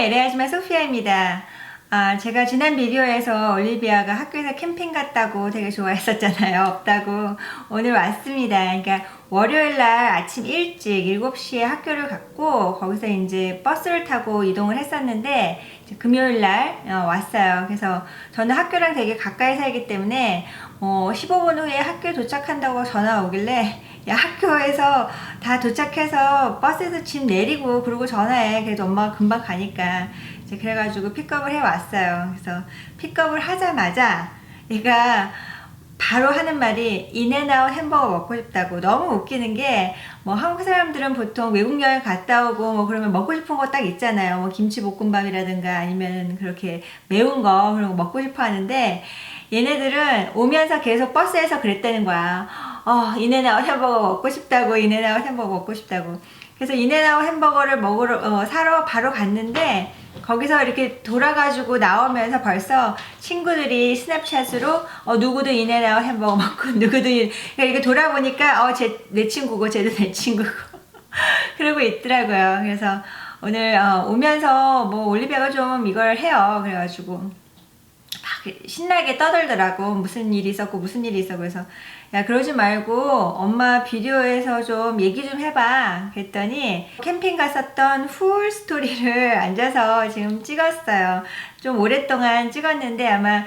안녕하세요. LA아줌마 소피아입니다. 제가 지난 비디오에서 올리비아가 학교에서 캠핑 갔다고 되게 좋아했었잖아요. 없다고. 오늘 왔습니다. 그러니까 월요일날 아침 일찍 7시에 학교를 갔고 거기서 이제 버스를 타고 이동을 했었는데 금요일날 왔어요. 그래서 저는 학교랑 되게 가까이 살기 때문에 15분 후에 학교에 도착한다고 전화 오길래 야, 학교에서 다 도착해서 버스에서 짐 내리고 그러고 전화해. 그래도 엄마가 금방 가니까 이제 그래가지고 픽업을 해왔어요. 그래서 픽업을 하자마자 얘가 바로 하는 말이 인앤아웃 햄버거 먹고 싶다고. 너무 웃기는 게 뭐 한국 사람들은 보통 외국 여행 갔다 오고 뭐 그러면 먹고 싶은 거 딱 있잖아요. 뭐 김치볶음밥이라든가 아니면 그렇게 매운 거 그런 거 먹고 싶어 하는데 얘네들은 오면서 계속 버스에서 그랬다는 거야. 인앤아웃 햄버거 먹고 싶다고, 인앤아웃 햄버거 먹고 싶다고. 그래서 인앤아웃 햄버거를 사러 바로 갔는데 거기서 이렇게 돌아가지고 나오면서 벌써 친구들이 스냅챗으로 누구도 인앤아웃 햄버거 먹고 누구도 그러니까 이렇게 돌아보니까 내 친구고 쟤도 내 친구고 그러고 있더라고요. 그래서 오늘 오면서 뭐 올리비아가 좀 이걸 해요. 그래가지고 막 신나게 떠들더라고. 무슨 일이 있었고 무슨 일이 있었고. 그래서 야, 그러지 말고 엄마 비디오에서 좀 얘기 좀 해봐. 그랬더니 캠핑 갔었던 풀 스토리를 앉아서 지금 찍었어요. 좀 오랫동안 찍었는데 아마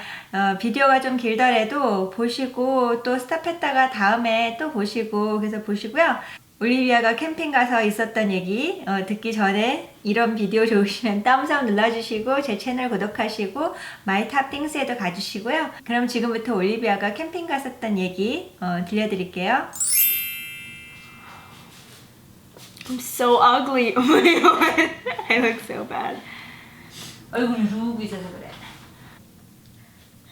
비디오가 좀 길더라도 보시고 또 스탑했다가 다음에 또 보시고 그래서 보시고요. 올리비아가 캠핑 가서 있었던 얘기 듣기 전에 이런 비디오 좋으시면 땀썸 눌러주시고 제 채널 구독하시고 MyTopThingsss에도 가주시고요. 그럼 지금부터 올리비아가 캠핑 갔었던 얘기 들려드릴게요. I'm so ugly. Oh my god. I look so bad. 얼굴이 누우고 있어서 그래.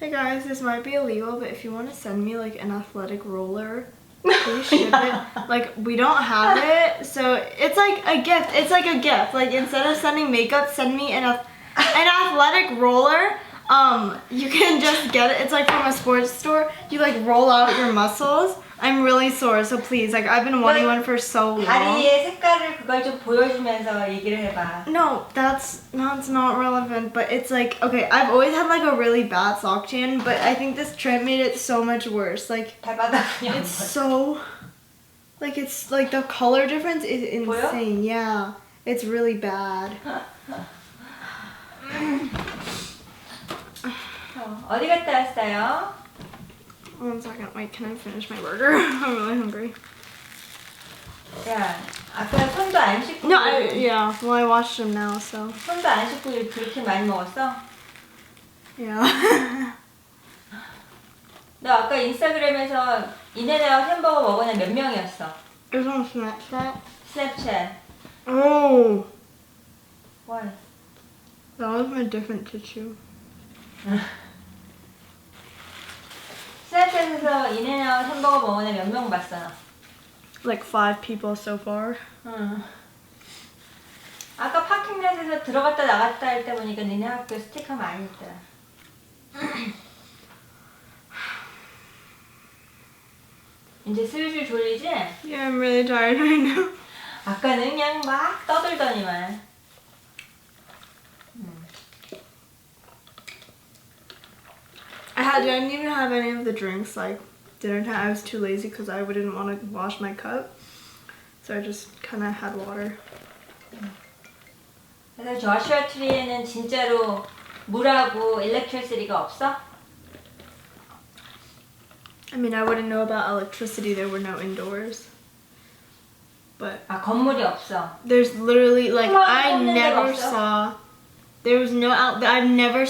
Hey guys, this might be illegal, but if you want to send me like an athletic roller, please ship it. Like, we don't have it, so it's like a gift. It's like a gift. Like, instead of sending makeup, send me an athletic roller. You can just get it. It's like from a sports store. You like roll out your muscles. I'm really sore, so please, like, I've been wanting one for so long. 다리의 색깔을 그걸 좀 보여주면서 얘기를 해봐. No, that's not relevant, but it's like, okay, I've always had like a really bad sock tan, but I think this trip made it so much worse. Like, it's so, like, it's like the color difference is insane. 보여? Yeah, it's really bad. 어디 갔다 왔어요? One second, wait, can I finish my burger? I'm really hungry. 야, 아까 손도 안 씻고. No, yeah, well, I washed them now, so. 손도 안 씻고 그렇게 많이 먹었어? Yeah. 너 아까 인스타그램에서 인앤아웃 햄버거 먹은 애 몇 명이었어? It was on Snapchat. 스냅챗. Oh, Why? that was my different tissue. 스냅챗에서 인앤아웃 햄버거 먹은 애 몇 명 봤어? Like 5 people so far. 응. 아까 파킹plat에서 들어갔다 나갔다 할 때 보니까 니네 학교 스티커 많이 있더라. 이제 슬슬 졸리지? Yeah, I'm really tired right now. 아까는 그냥 막 떠들더니만. I didn't even have any of the drinks. Like, I was too lazy because I didn't want to wash my cup. So I just kind of had water. 그래서 조슈아 트리에는 진짜로 물하고 일렉트리시티가 없어? I mean, I wouldn't know about electricity. There were no indoors. But 건물이 없어. there's literally, like, I 없는 데가 never 없어? saw, there was no I never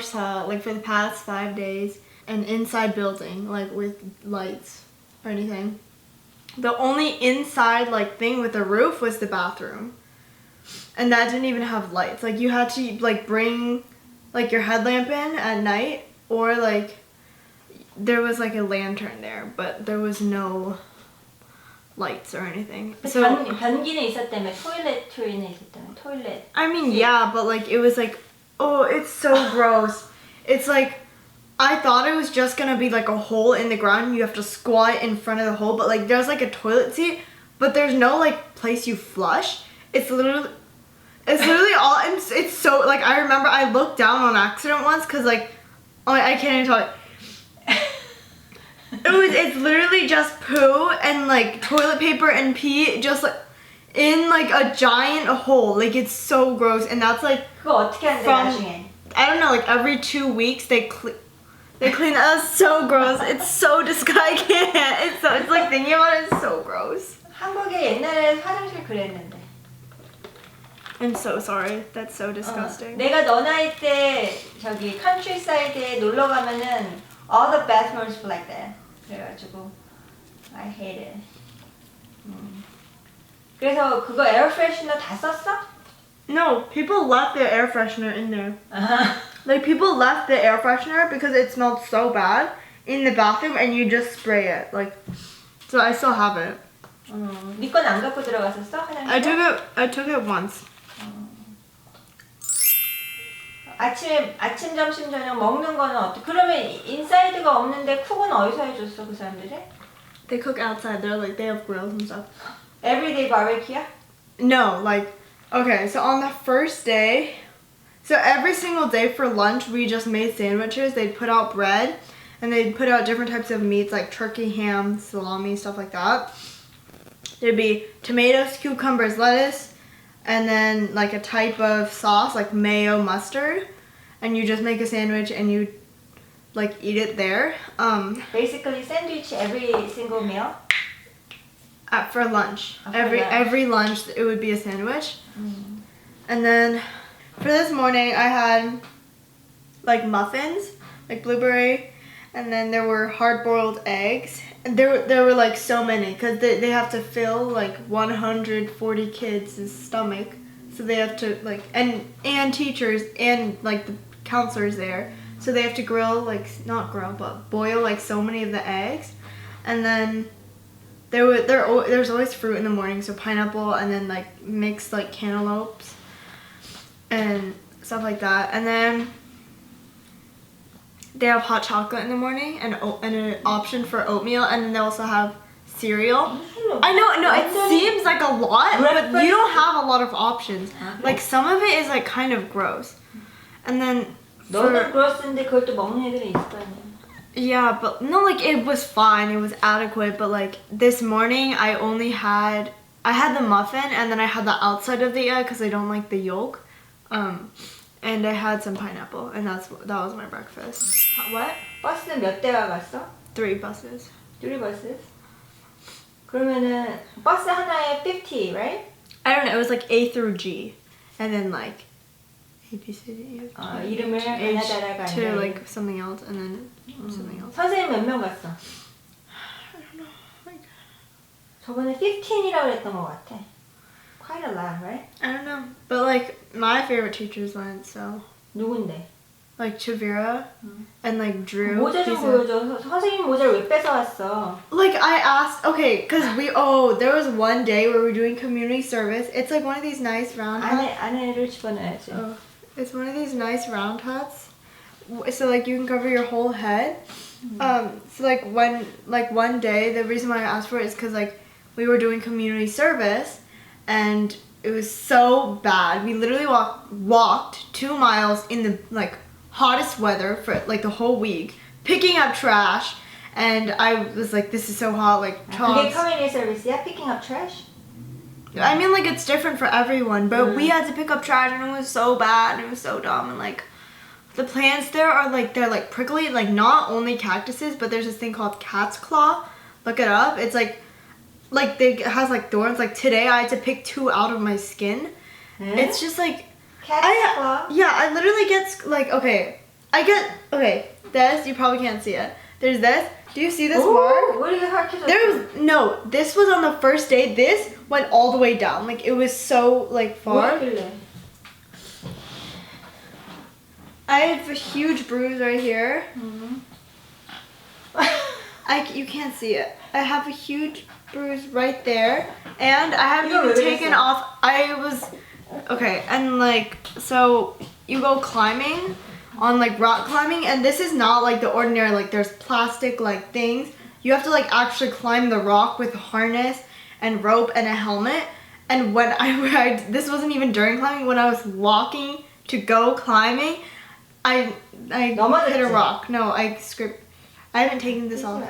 saw, like, for the past 5 days, an inside building, like, with lights or anything. The only inside, like, thing with a roof was the bathroom. And that didn't even have lights. Like, you had to, like, bring, like, your headlamp in at night, or, like, there was, like, a lantern there, but there was no lights or anything. So 변기는 있었다며. 토일렛트리는 있었다며. 토일렛. I mean, yeah, but like it was like, oh, it's so gross. It's like, I thought it was just gonna be like a hole in the ground. You have to squat in front of the hole, but like there's like a toilet seat, but there's no like place you flush. It's literally It's literally all. It's so like I remember I looked down on accident once because like, oh I can't even talk. It's literally just poo and like toilet paper and pee just like in like a giant hole. Like it's so gross and that's like. 그거 어떻게 하는데 나중에? I don't know. Like every 2 weeks they clean. That's so gross. It's so disgusting. I can't. It's like thinking about it. It's so gross. 한국에 옛날에 화장실 그랬는데. I'm so sorry. That's so disgusting. 내가 너 나이 때 저기 countryside에 놀러 가면은 all the bathrooms were like that. 그래가지고 I hate it. 그래서 그거 에어 프레셔너 다 썼어? No, people left the air freshener in there. Like people left the air freshener because it smelled so bad in the bathroom, and you just spray it. Like, so I still have it. 네 건 안 갖고 들어갔었어? 화장실에? I took it once. 아침, 점심, 저녁 먹는 거는 어떻게? 그러면 인사이드가 없는데 쿡은 어디서 해줬어 그 사람들이? They cook outside. They have grills and stuff. Everyday barbecue야? No, like, okay, so on the first day, so every single day for lunch we just made sandwiches. They'd put out bread and they'd put out different types of meats like turkey, ham, salami, stuff like that. There'd be tomatoes, cucumbers, lettuce, and then like a type of sauce like mayo, mustard, and you just make a sandwich and you like eat it there. Basically sandwich every single meal? For lunch. For every lunch it would be a sandwich. And then for this morning I had like muffins, like blueberry, and then there were hard-boiled eggs. And there were like so many because they have to fill like 140 kids' stomach, so they have to like and teachers and like the counselors there, so they have to grill like not grill but boil like so many of the eggs, and then there's always fruit in the morning, so pineapple and then like mixed like cantaloupes and stuff like that, and then they have hot chocolate in the morning and an option for oatmeal, and then they also have cereal. I know, no, it seems like a lot, but you don't have a lot of options. Like some of it is like kind of gross. And then 너는 그렇는데 그걸 또 먹는 애들이 있을 거 아니야. Yeah, but no, like it was fine, it was adequate, but like this morning I had the muffin and then I had the outside of the egg because I don't like the yolk. And I had some pineapple, and that was my breakfast. What? 버스는 몇 대가 갔어? 3 buses. 3 buses? 그러면은 버스 하나에 50, right? I don't know, it was like A through G, and then like A, B, C, D, E, F, G, 이름을 H 하나다라가 to like something else, and then something else. 선생님 몇 명 갔어? I don't know. Like, 저번에 15이라고 그랬던 것 같아. Quite a lot, right? I don't know, but like my favorite teachers went, so 누군데? like Chavira and like Drew. 모자 좀 보여줘. 선생님 모자를 왜 뺏어왔어? Like I asked, okay, cause there was one day where we were doing community service. It's like one of these nice round hats. 안에를 집어넣어야지. Oh, it's one of these nice round hats. So like you can cover your whole head. So like one day, the reason why I asked for it is cause like we were doing community service, and it was so bad. We literally walked 2 miles in the like hottest weather for like the whole week, picking up trash, and I was like, this is so hot, like 그게 community service야? Picking up trash? I mean, like it's different for everyone, but we had to pick up trash, and it was so bad, and it was so dumb, and like the plants there are like they're like prickly, like not only cactuses, but there's this thing called cat's claw. Look it up. It's like it has like thorns. Like today I had to pick 2 out of my skin. It's just like Cat's claw? Yeah, I literally get like this, you probably can't see it. There's this. Do you see this mark? 왜 이렇게 하얗게 This was on the first day. This went all the way down. Like it was so like far. 뭐였길래? I have a huge bruise right here. You can't see it. I have a huge bruise right there, and I haven't even taken off. And like so you go climbing on like rock climbing, and this is not like the ordinary like there's plastic like things. You have to like actually climb the rock with a harness and rope and a helmet, And when this wasn't even during climbing, when I was walking to go climbing, I hit a rock. No, I haven't taken this off.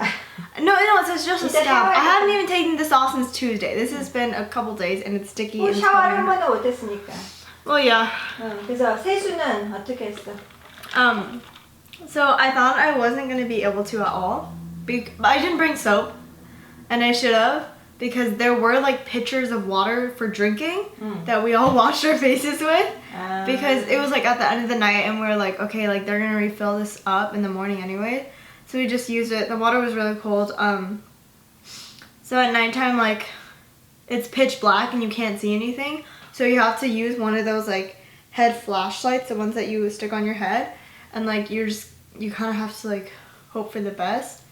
No, it's just a scab. I haven't even taken this off since Tuesday. This has been a couple days and it's sticky. 뭐 샤워를 한 번도 못 했으니까. Well, yeah. 그래서 세수는 어떻게 했어? So I thought I wasn't gonna be able to at all. But I didn't bring soap, and I should have, because there were like pitchers of water for drinking that we all washed our faces with. Because it was like at the end of the night, and we were like, okay, like they're gonna refill this up in the morning anyway. So we just used it. The water was really cold. So at nighttime, like it's pitch black and you can't see anything. So you have to use one of those like head flashlights, the ones that you stick on your head, and like you kind of have to like hope for the best.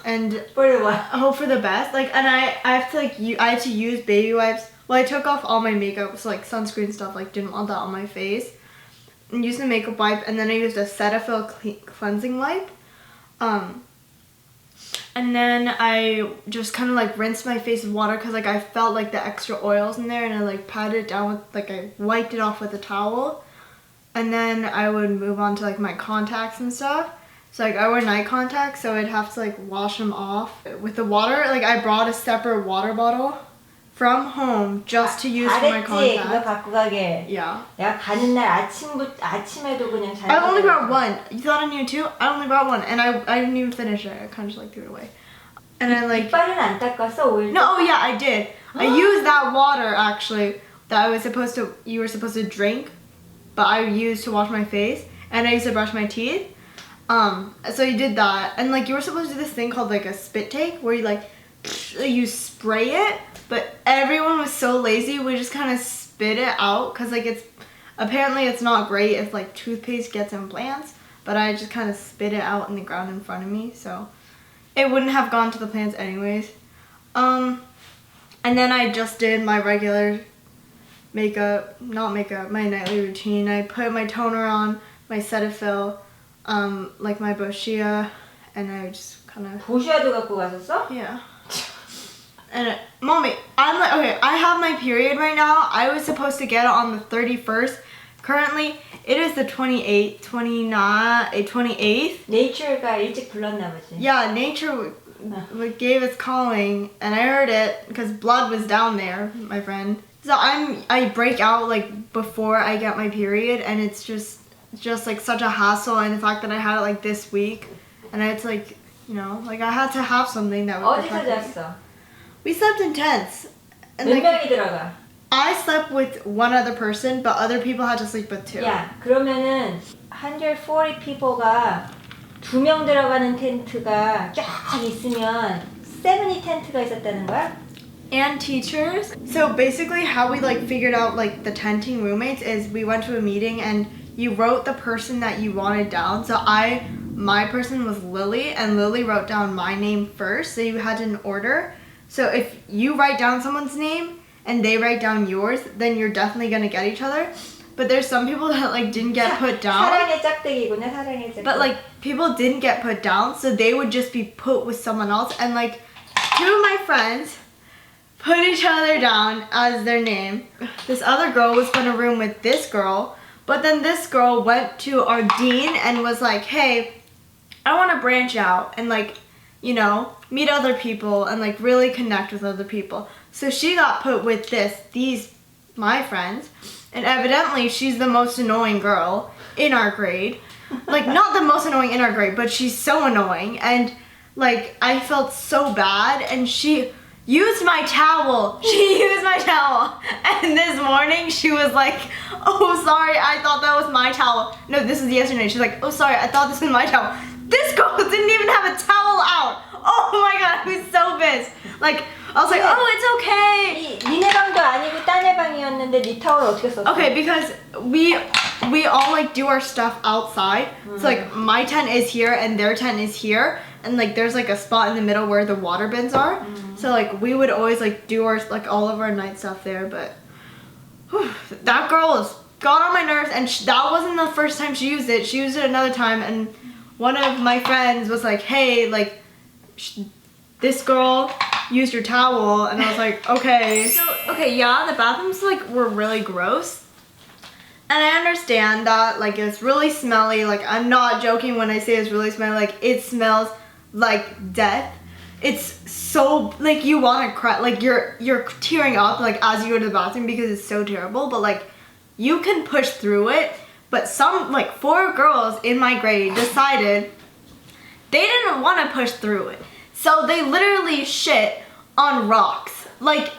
And for what? Hope for the best. Like, and I have to like I had to use baby wipes. Well, I took off all my makeup, so like sunscreen stuff. Like, didn't want that on my face. And used the makeup wipe, and then I used a Cetaphil cleansing wipe. And then I just kind of like rinsed my face with water because like I felt like the extra oils in there, and I like patted it down with like I wiped it off with a towel. And then I would move on to like my contacts and stuff. So like I wear night contacts, so I'd have to like wash them off with the water. Like I brought a separate water bottle from home just to use for my 그거 contacts. 갖고 가게. Yeah. 내가 가는 날 아침에도 그냥 잘. I only brought one. You thought I needed two? I only brought one, and I didn't even finish it. I kind of just like threw it away. And then like. 이빨은 안 닦았어 오일. No, oh yeah, I did. I used that water actually that you were supposed to drink, but I used to wash my face, and I used to brush my teeth. So you did that, and like you were supposed to do this thing called like a spit take, where you like you spray it, but everyone was so lazy, we just kind of spit it out, because like apparently it's not great if like toothpaste gets implants, but I just kind of spit it out in the ground in front of me, so it wouldn't have gone to the plants anyways. And then I just did my regular my nightly routine. I put my toner on, my Cetaphil, like my Boschia, and I just kind of. 보시아도 갖고 갔었어? Yeah. And mommy, I'm like, okay, I have my period right now. I was supposed to get it on the 31st. Currently, it is the 28th. Nature가 일찍 불렀나 보지. Yeah, nature gave its calling, and I heard it because blood was down there, my friend. So I break out like before I get my period, and it's just like such a hassle, and the fact that I had it like this week, and it's like, you know, like I had to have something that would 어디서 protect me. 잤어? We slept in tents. And 몇 like, 명이 들어가? I slept with one other person, but other people had to sleep with two. 야, 그러면은 140 people가 2명 들어가는 텐트가 쫙 있으면 70 텐트가 있었다는 거야? And teachers. So basically how we like figured out like the tenting roommates is we went to a meeting and you wrote the person that you wanted down. So my person was Lily, and Lily wrote down my name first, so you had in order. So if you write down someone's name and they write down yours, then you're definitely gonna get each other. But there's some people that like didn't get put down. 사랑의 짝대기구나, 사랑의 짝대기. But like people didn't get put down, so they would just be put with someone else. And like two of my friends put each other down as their name. This other girl was gonna room with this girl, but then this girl went to our dean and was like, hey, I wanna branch out and like, you know, meet other people and like really connect with other people. So she got put with my friends, and evidently she's the most annoying girl in our grade. Like not the most annoying in our grade, but she's so annoying, and like I felt so bad, and she used my towel. She used my towel. And this morning she was like, oh sorry, I thought that was my towel. No, this is yesterday. She's like, oh sorry, I thought this was my towel. This girl didn't even have a towel out. Oh my god, I was so pissed. Like, I was like, oh, it's okay. 니네 방도 아니고 딴애 방이었는데 니 타월 어떻게 썼어? Okay, because we all like do our stuff outside. So like my tent is here and their tent is here, and like there's like a spot in the middle where the water bins are. So like we would always like do our like all of our night stuff there, but that girl got on my nerves, and that wasn't the first time she used it. She used it another time, and one of my friends was like, hey, like this girl used your towel, and I was like, okay. So, okay, yeah, the bathrooms like were really gross. And I understand that, like, it's really smelly. Like, I'm not joking when I say it's really smelly. Like, it smells like death. It's so, like, you want to cry. Like, you're tearing up, like, as you go to the bathroom because it's so terrible. But, like, you can push through it. But some, like, 4 girls in my grade decided they didn't want to push through it. So they literally shit on rocks. Like,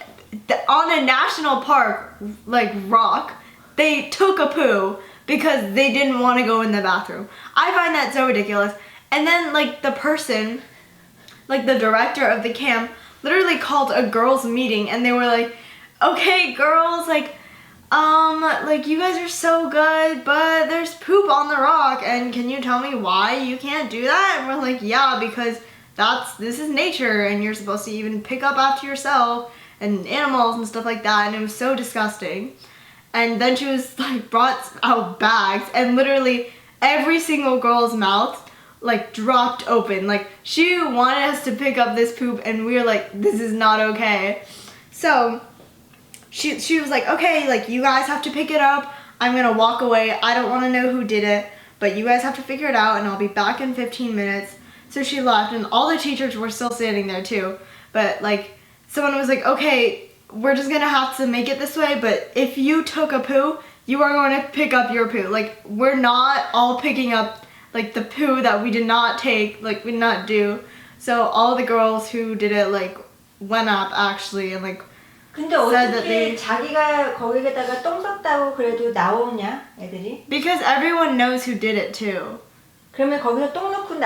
on a national park, like, rock. They took a poo because they didn't want to go in the bathroom. I find that so ridiculous. And then, like, the person, like, the director of the camp literally called a girls' meeting, and they were like, okay, girls, like, you guys are so good, but there's poop on the rock, and can you tell me why you can't do that? And we're like, yeah, because this is nature, and you're supposed to even pick up after yourself, and animals and stuff like that, and it was so disgusting. And then she was like brought out bags, and literally every single girl's mouth like dropped open. Like, she wanted us to pick up this poop, and we were like, this is not okay. So she was like, okay, like, you guys have to pick it up. I'm gonna walk away. I don't want to know who did it, but you guys have to figure it out, and I'll be back in 15 minutes. So she left, and all the teachers were still standing there too. But like, someone was like, okay, we're just gonna have to make it this way, but if you took a poo, you are going to pick up your poo. Like, we're not all picking up, like, the poo that we did not take, like, we did not do. So all the girls who did it, like, went up actually, and like, 근데 어떻게 자기가 거기에다가 똥 쌌다고 그래도 나오냐, 애들이? Because everyone knows who did it too. 그러면 거기서 똥 넣고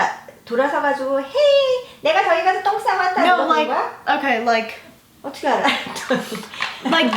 돌아서가지고, 헤이, 내가 저기 가서 똥 싸왔다. No, like, okay, like, 어떻게 알아? like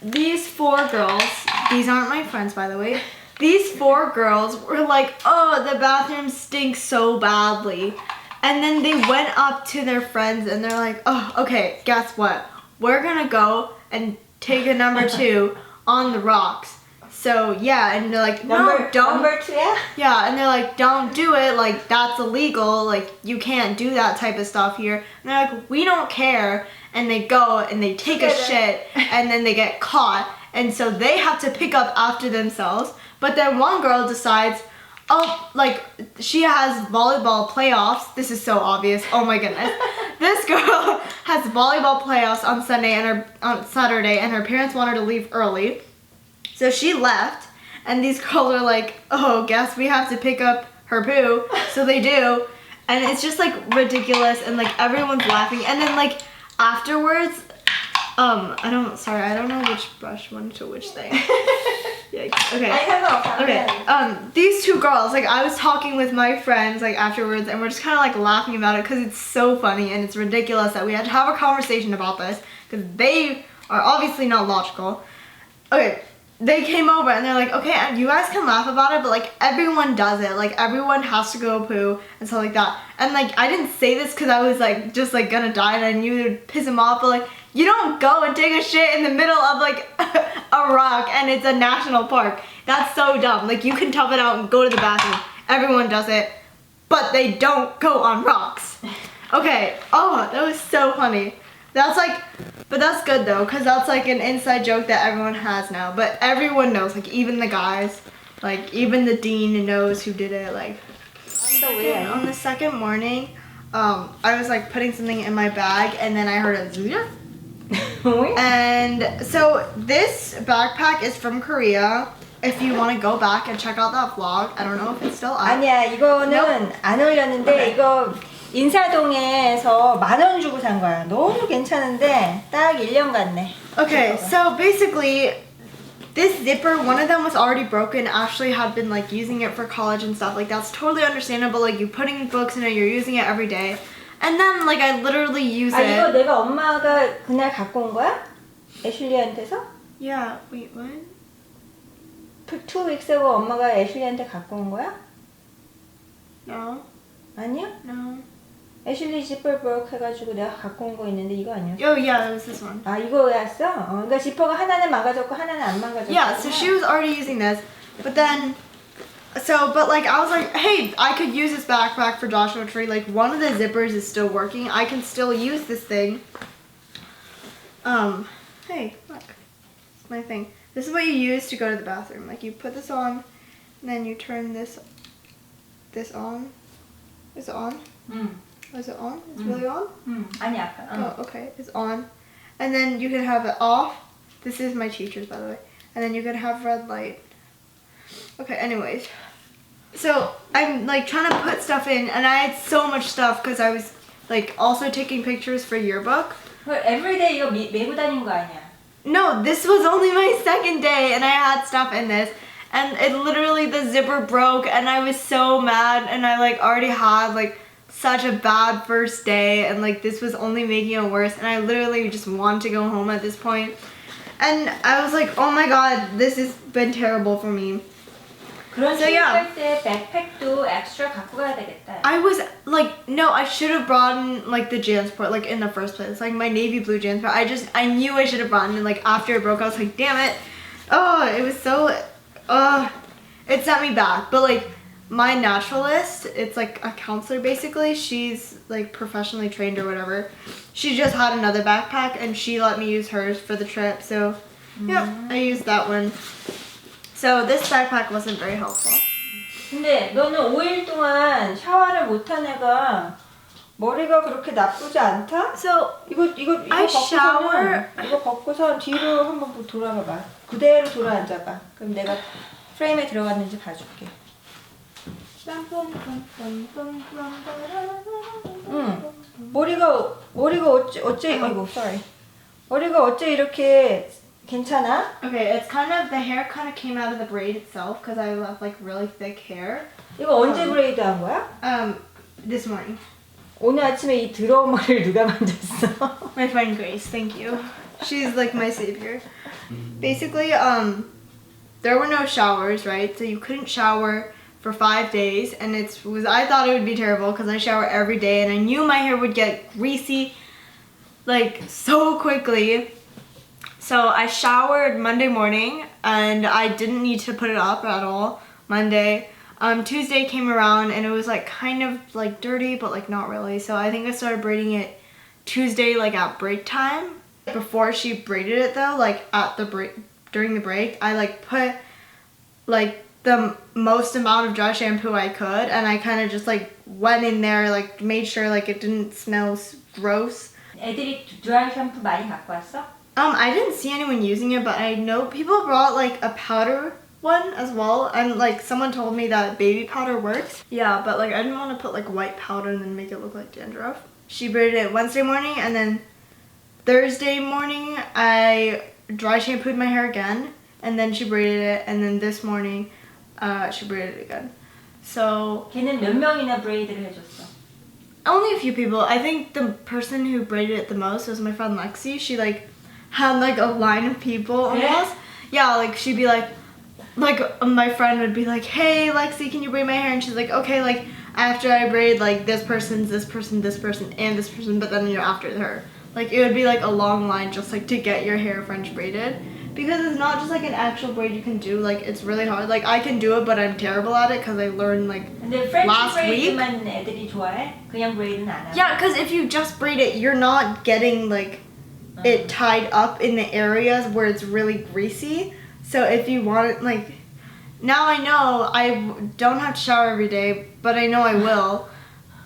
these 4 girls, these aren't my friends, by the way. These 4 girls were like, oh, the bathroom stinks so badly. And then they went up to their friends and they're like, oh, okay, guess what? We're gonna go and take a number 2 on the rocks. So yeah, and they're like, no, don't. Number 2, yeah? Yeah, and they're like, don't do it, like, that's illegal, like, you can't do that type of stuff here. And they're like, we don't care. And they go and they take a shit, and then they get caught. And so they have to pick up after themselves. But then one girl decides, oh, like, she has volleyball playoffs. This is so obvious. Oh my goodness. This girl has volleyball playoffs on Saturday, and her parents want her to leave early. So she left, and these girls are like, oh, guess we have to pick up her poo. So they do, and it's just like ridiculous, and like everyone's laughing. And then like afterwards, I don't know which brush went to which thing. Yikes. Okay. Okay. These 2 girls, like, I was talking with my friends like afterwards, and we're just kind of like laughing about it because it's so funny and it's ridiculous that we had to have a conversation about this because they are obviously not logical. Okay. They came over and they're like, okay, you guys can laugh about it, but like everyone does it. Like, everyone has to go poo and stuff like that. And like, I didn't say this because I was like just like gonna die and I knew it would piss him off, but like, you don't go and take a shit in the middle of like a rock and it's a national park. That's so dumb. Like, you can tough it out and go to the bathroom. Everyone does it, but they don't go on rocks. Okay. Oh, that was so funny. That's like, but that's good though, because that's like an inside joke that everyone has now. But everyone knows, like, even the guys, like, even the dean knows who did it. Like, on the second morning, I was like putting something in my bag, and then I heard a zuya. And so this backpack is from Korea. If you want to go back and check out that vlog, I don't know if it's still up. 아니야, 이거는 안 올렸는데 이거 인사동에서 10,000원 주고 산 거야. 너무 괜찮은데 딱 1년 갔네. Okay, so basically this zipper, one of them was already broken. Ashley had been like using it for college and stuff. Like, that's totally understandable. Like, you're putting books in it, you're using it every day. And then like I literally use it. 이거 내가 엄마가 그날 갖고 온 거야? 애슐리한테서? Yeah, wait, what? 2 weeks ago 엄마가 애슐리한테 갖고 온 거야? No. 아니야? No. 애슐리 지퍼 broke 해가지고 내가 갖고 온 거 있는데 이거 아니었어? Oh yeah, it was this one. 아, 이거였어? 그러니까 지퍼가 하나는 망가졌고 하나는 안 망가졌고. Yeah, so she was already using this, but then So, but like I was like, hey, I could use this backpack for Joshua Tree. Like one of the zippers is still working. I can still use this thing. Hey, look, it's my thing. This is what you use to go to the bathroom. Like you put this on, and then you turn this on. Is it on? Is it on? It's really on? 아니 아까. Oh, okay, it's on. And then you can have it off. This is my teacher's, by the way. And then you can have red light. Okay, anyways. So I'm like trying to put stuff in, and I had so much stuff because I was like also taking pictures for yearbook. Everyday 이거 메고 다닌 거 아니야? No, this was only my second day, and I had stuff in this. And it literally, the zipper broke, and I was so mad, and I like already had like such a bad first day, and like this was only making it worse, and I literally just wanted to go home at this point. And I was like, oh my god, this has been terrible for me. 그런 So, 식으로 yeah. 할 때 백팩도 extra 갖고 가야 되겠다. I was like, no, I should have brought in like the JanSport like in the first place, like my navy blue JanSport. I knew I should have brought in, like after it broke, I was like, damn it. Oh, it was so, it sent me back. But like my naturalist, it's like a counselor basically. She's like professionally trained or whatever. She just had another backpack and she let me use hers for the trip. So, yep, I used that one. So this backpack wasn't very helpful. 근데 너는 5일 동안 샤워를 못한 애가 머리가 그렇게 나쁘지 않다? So 이거 I 이거 벗고선 뒤로 한번 돌아봐봐. 그대로 돌아앉아봐. 그럼 내가 프레임에 들어갔는지 봐줄게. 머리가 어째 아이고 sorry. 머리가 어째 이렇게 괜찮아? okay, it's kind of, the hair kind of came out of the braid itself because I love like really thick hair. 이거 언제 브레이드 한 거야? This morning. 오늘 아침에 이 더러운 머리를 누가 만졌어? My friend Grace, thank you. She's like my savior. Basically, there were no showers, right? So you couldn't shower for 5 days, and I thought it would be terrible because I shower every day, and I knew my hair would get greasy like so quickly. So I showered Monday morning, and I didn't need to put it up at all Monday. Tuesday came around, and it was like kind of like dirty, but like not really. So I think I started braiding it Tuesday, like at break time. Before she braided it though, like at the break, during the break, I like put like the most amount of dry shampoo I could, and I kind of just like went in there, like made sure like it didn't smell gross. 애들이 드라이 샴푸 많이 갖고 왔어? I didn't see anyone using it, but I know people brought like a powder one as well, and like someone told me that baby powder works. Yeah, but like I didn't want to put like white powder and then make it look like dandruff. She braided it Wednesday morning, and then Thursday morning I dry shampooed my hair again, and then she braided it, and then this morning she braided it again. So 걔는 몇 명이나 브레이드를 해줬어? only a few people. I think the person who braided it the most was my friend Lexi. She like had like a line of people almost. Yeah, like she'd be like my friend would be like, hey Lexi, can you braid my hair? And she's like, okay, like after I braid like this person, this person, this person, and this person, but then you're after her. Like it would be like a long line just like to get your hair French braided. Because it's not just like an actual braid you can do, like it's really hard. Like I can do it, but I'm terrible at it because I learned like 근데 프렌치 last week. 브레이드만 애들이 좋아해? 그냥 브레이드는 안 하고? Yeah, because if you just braid it, you're not getting like it tied up in the areas where it's really greasy. So if you want it, like, now I know I don't have to shower every day, but I know I will.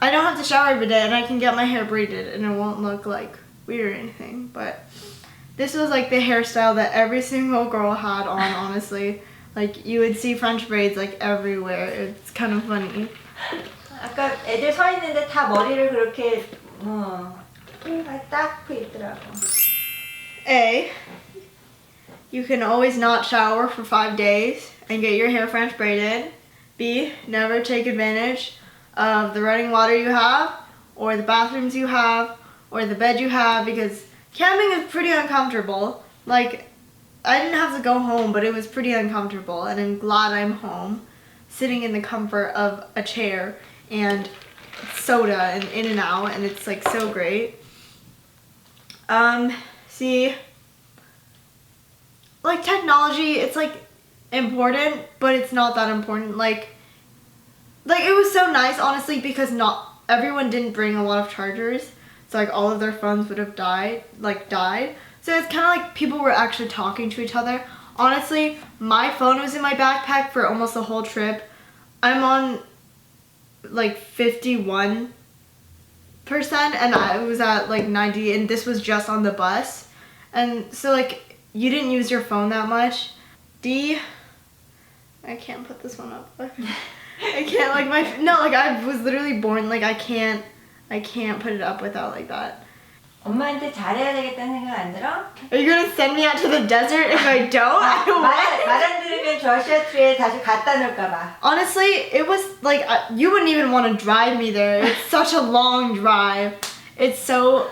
I don't have to shower every day, and I can get my hair braided, and it won't look like weird or anything. But this was like the hairstyle that every single girl had on, honestly. Like you would see French braids like everywhere. It's kind of funny. 아까 애들 서 있는데 다 머리를 그렇게 딱 있더라고. A, you can always not shower for 5 days and get your hair French braided. B, never take advantage of the running water you have, or the bathrooms you have, or the bed you have, because camping is pretty uncomfortable. Like, I didn't have to go home, but it was pretty uncomfortable, and I'm glad I'm home, sitting in the comfort of a chair and soda and in and out, and it's like so great. See, like technology, it's like important, but it's not that important. Like like it was so nice honestly because not everyone didn't bring a lot of chargers, so like all of their phones would have died. So it's kind of like people were actually talking to each other. Honestly, my phone was in my backpack for almost the whole trip. I'm on like 51%, and I was at like 90, and this was just on the bus. And so like you didn't use your phone that much. I can't put this one up. I can't, like I was literally born, like I can't put it up without like that. 엄마한테 잘해야 되겠다는 생각 안 들어? Are you gonna send me out to the desert if I don't? 말 안 들으면 저시아 트리에 다시 갖다 놓을까 봐. Honestly, it was like, you wouldn't even want to drive me there. It's such a long drive. It's so,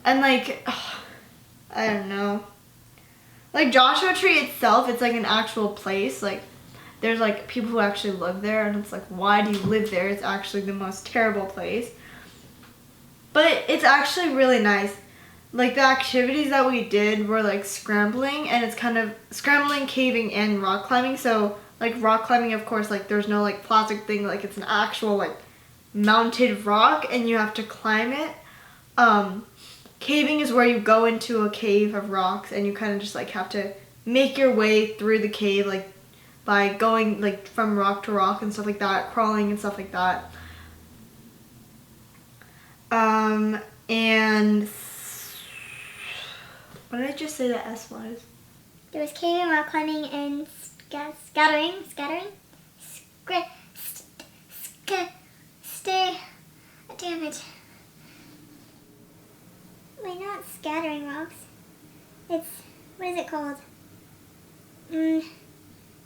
and like, I don't know. Like Joshua Tree itself, it's like an actual place. Like, there's like people who actually live there, and it's like, why do you live there? It's actually the most terrible place. But it's actually really nice. Like the activities that we did were like scrambling, and it's kind of scrambling, caving, and rock climbing. So like rock climbing, of course, like there's no like plastic thing, like it's an actual like mounted rock and you have to climb it. Caving is where you go into a cave of rocks and you kind of just like have to make your way through the cave, like by going like from rock to rock and stuff like that, crawling and stuff like that. And what did I just say the S was? There was caving, rock climbing, and scattering. Damn it. Wait, not scattering rocks. It's, what is it called?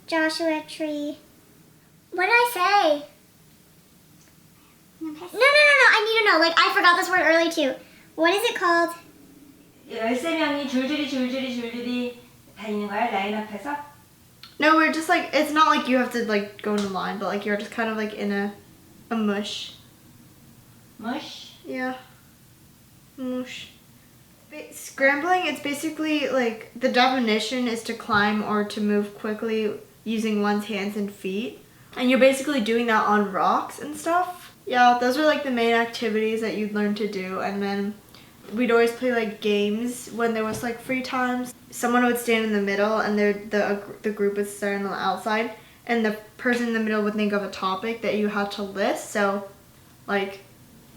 Joshua Tree. What did I say? No, I need to know. Like, I forgot this word earlier too. What is it called? 13명이 줄줄이 다니는 거야? 라인 앞에서? No, we're just like, it's not like you have to like go in a line, but like you're just kind of like in a mush. Mush? Yeah. Mush. Scrambling, it's basically like, the definition is to climb or to move quickly using one's hands and feet. And you're basically doing that on rocks and stuff. Yeah, those are like the main activities that you'd learn to do. And then we'd always play like games when there was like free times. Someone would stand in the middle and the group would stand on the outside. And the person in the middle would think of a topic that you had to list. So like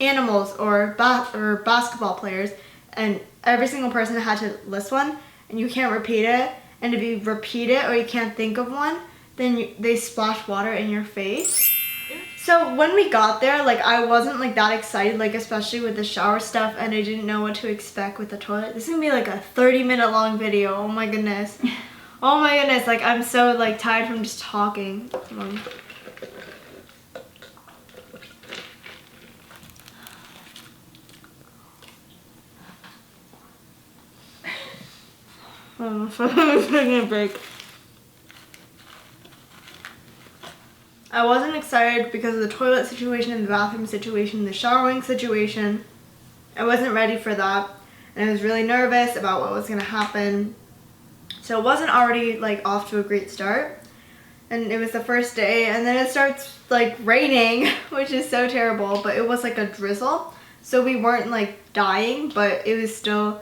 animals or basketball players. And every single person had to list one. And you can't repeat it. And if you repeat it or you can't think of one, then they splash water in your face. So when we got there, like I wasn't like that excited, like especially with the shower stuff, and I didn't know what to expect with the toilet. This is gonna be like a 30-minute long video. Oh my goodness. Oh my goodness, like I'm so like tired from just talking. I'm taking a break. I wasn't excited because of the toilet situation and the bathroom situation, the showering situation. I wasn't ready for that, and I was really nervous about what was gonna happen. So it wasn't already like off to a great start. And it was the first day, and then it starts like raining, which is so terrible, but it was like a drizzle. So we weren't like dying, but it was still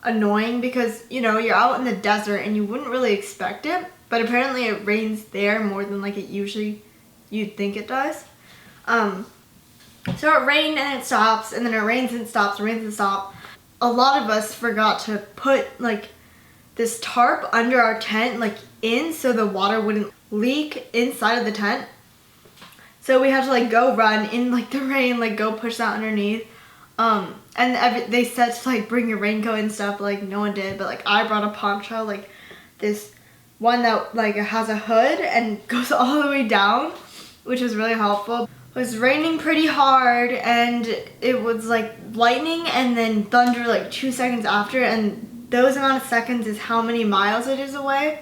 annoying because, you know, you're out in the desert and you wouldn't really expect it, but apparently it rains there more than like it usually you'd think it does. So it rained and it stops, and then it rains and stops, rains and stops. A lot of us forgot to put like this tarp under our tent, like in, so the water wouldn't leak inside of the tent. So we had to like go run in like the rain, like go push that underneath. And they said to like bring your raincoat and stuff, but like no one did. But like I brought a poncho, like this one that like has a hood and goes all the way down, which was really helpful. It was raining pretty hard, and it was like lightning and then thunder like 2 seconds after, and those amount of seconds is how many miles it is away.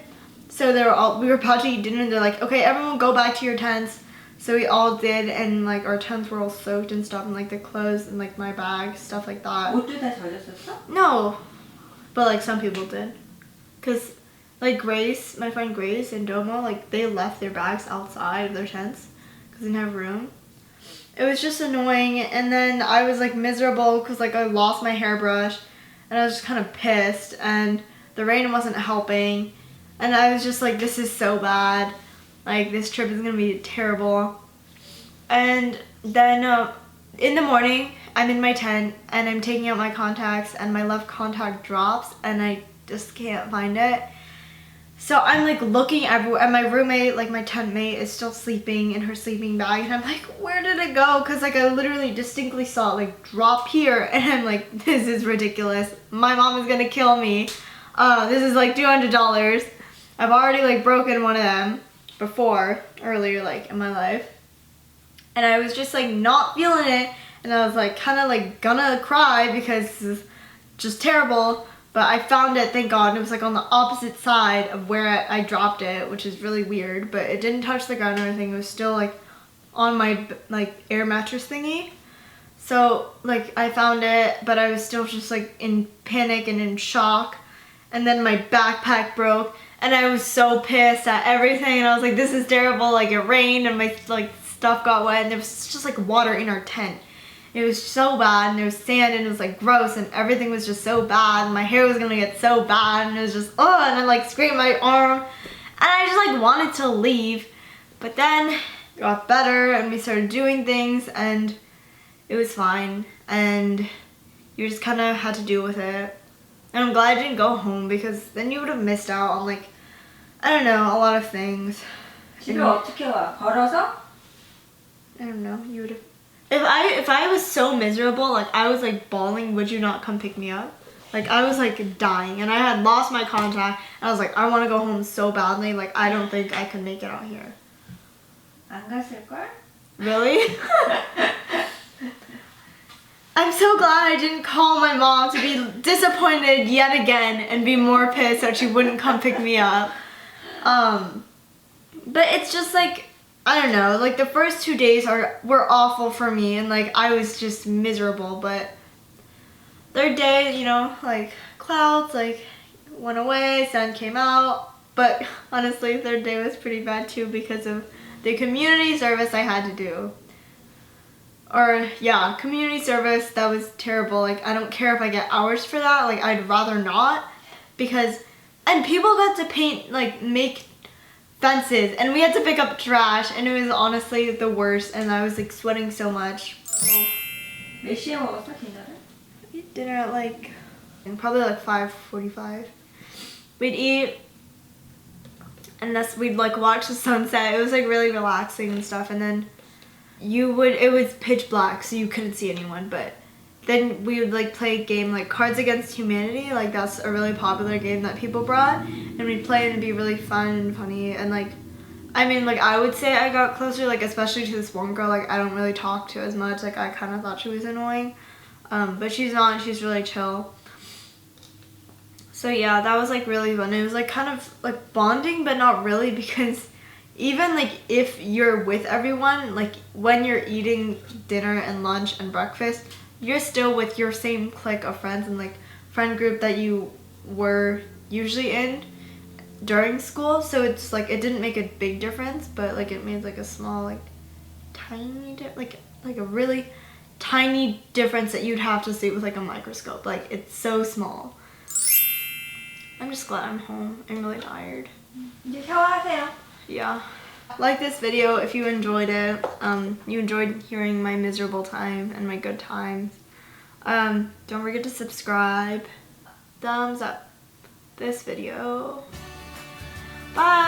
So we were about to eat dinner, and they're like, okay, everyone go back to your tents. So we all did, and like our tents were all soaked and stuff, and like the clothes and like my bag, stuff like that. 옷도 다 젖었었어? No, but like some people did, cause like Grace, my friend Grace and Domo, like they left their bags outside of their tents, because I didn't have room. It was just annoying, and then I was like miserable because like I lost my hairbrush, and I was just kind of pissed, and the rain wasn't helping, and I was just like, this is so bad, like this trip is gonna be terrible. And then in the morning I'm in my tent and I'm taking out my contacts, and my left contact drops and I just can't find it. So I'm like looking everywhere, and my roommate, like my tent mate, is still sleeping in her sleeping bag, and I'm like, where did it go? Because like I literally distinctly saw it like drop here, and I'm like, this is ridiculous. My mom is gonna kill me. This is like $200. I've already like broken one of them before, earlier like in my life, and I was just like not feeling it, and I was like kind of like gonna cry because this is just terrible. But I found it, thank God, and it was like on the opposite side of where I dropped it, which is really weird, but it didn't touch the ground or anything. It was still like on my like air mattress thingy. So like I found it, but I was still just like in panic and in shock. And then my backpack broke, and I was so pissed at everything, and I was like, this is terrible. Like it rained and my like stuff got wet, and there was just like water in our tent. It was so bad, and there was sand, and it was like gross, and everything was just so bad, and my hair was gonna get so bad, and it was just, and I like scraped my arm, and I just like wanted to leave. But then it got better, and we started doing things, and it was fine, and you just kind of had to deal with it. And I'm glad I didn't go home, because then you would have missed out on like, I don't know, a lot of things. 집에 어떻게 와? 걸어서? I don't know, you would have. If I was so miserable, like I was like bawling, would you not come pick me up? Like I was like dying, and I had lost my contact, and I was like, I want to go home so badly, like I don't think I can make it out here. 안 갔을걸? Really? I'm so glad I didn't call my mom to be disappointed yet again and be more pissed that she wouldn't come pick me up. But it's just like, I don't know, like the first 2 days were awful for me, and like I was just miserable. But third day, you know, like clouds like went away, sun came out. But honestly, third day was pretty bad too because of the community service I had to do. Or yeah, community service, that was terrible. Like I don't care if I get hours for that, like I'd rather not, because, and people got to paint, like make fences, and we had to pick up trash, and it was honestly the worst, and I was like sweating so much. 몇 시에 먹었어, 디너를? We ate dinner at like, probably like 5:45. We'd eat, and we'd like watch the sunset. It was like really relaxing and stuff, and then it was pitch black, so you couldn't see anyone, but then we would like play a game like Cards Against Humanity, like that's a really popular game that people brought, and we'd play and it'd be really fun and funny, and like, I mean, like I would say I got closer, like especially to this one girl, like I don't really talk to as much, like I kind of thought she was annoying, but she's not, she's really chill. So yeah, that was like really fun. It was like kind of like bonding, but not really, because even like if you're with everyone, like when you're eating dinner and lunch and breakfast, you're still with your same clique of friends and like friend group that you were usually in during school. So it's like it didn't make a big difference, but like it made like a small, like tiny like a really tiny difference that you'd have to see with like a microscope. Like it's so small. I'm just glad I'm home. I'm really tired. 이제 샤워하세요. Yeah. Like this video if you enjoyed it. You enjoyed hearing my miserable time and my good times. Don't forget to subscribe. Thumbs up this video. Bye!